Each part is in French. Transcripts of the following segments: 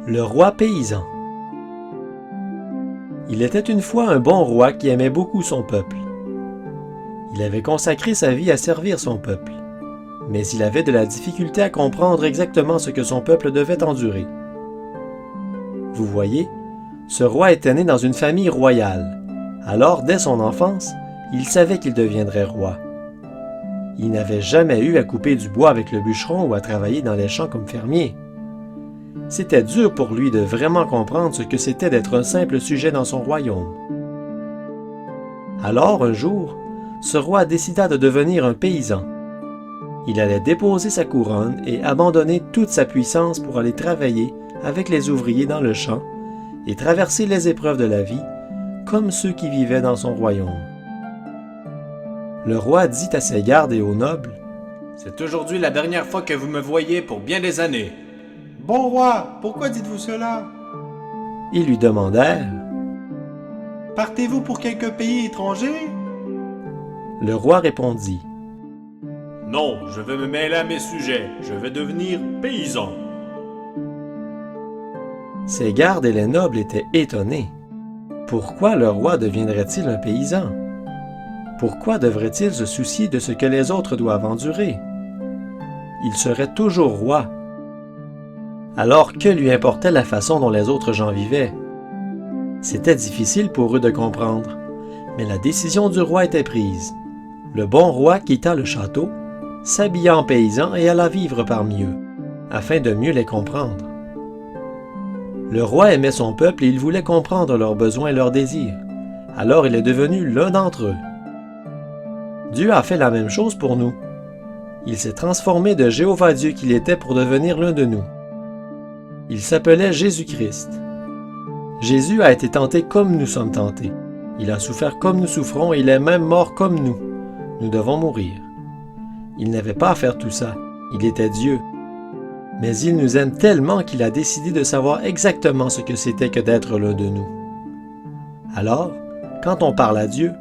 Le roi paysan. Il était une fois un bon roi qui aimait beaucoup son peuple. Il avait consacré sa vie à servir son peuple, mais il avait de la difficulté à comprendre exactement ce que son peuple devait endurer. Vous voyez, ce roi était né dans une famille royale, alors dès son enfance, il savait qu'il deviendrait roi. Il n'avait jamais eu à couper du bois avec le bûcheron ou à travailler dans les champs comme fermier. C'était dur pour lui de vraiment comprendre ce que c'était d'être un simple sujet dans son royaume. Alors, un jour, ce roi décida de devenir un paysan. Il allait déposer sa couronne et abandonner toute sa puissance pour aller travailler avec les ouvriers dans le champ et traverser les épreuves de la vie comme ceux qui vivaient dans son royaume. Le roi dit à ses gardes et aux nobles: « C'est aujourd'hui la dernière fois que vous me voyez pour bien des années. » « Bon roi, pourquoi dites-vous cela ?» Ils lui demandèrent: « Partez-vous pour quelque pays étranger ?» Le roi répondit: « Non, je vais me mêler à mes sujets, je vais devenir paysan. » Ses gardes et les nobles étaient étonnés. Pourquoi le roi deviendrait-il un paysan? Pourquoi devrait-il se soucier de ce que les autres doivent endurer? Il serait toujours roi. Alors que lui importait la façon dont les autres gens vivaient? C'était difficile pour eux de comprendre, mais la décision du roi était prise. Le bon roi quitta le château, s'habilla en paysan et alla vivre parmi eux, afin de mieux les comprendre. Le roi aimait son peuple et il voulait comprendre leurs besoins et leurs désirs. Alors il est devenu l'un d'entre eux. Dieu a fait la même chose pour nous. Il s'est transformé de Jéhovah Dieu qu'il était pour devenir l'un de nous. Il s'appelait Jésus-Christ. Jésus a été tenté comme nous sommes tentés. Il a souffert comme nous souffrons et il est même mort comme nous. Nous devons mourir. Il n'avait pas à faire tout ça. Il était Dieu. Mais il nous aime tellement qu'il a décidé de savoir exactement ce que c'était que d'être l'un de nous. Alors, quand on parle à Dieu,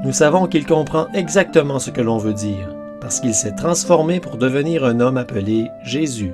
nous savons qu'il comprend exactement ce que l'on veut dire, parce qu'il s'est transformé pour devenir un homme appelé Jésus.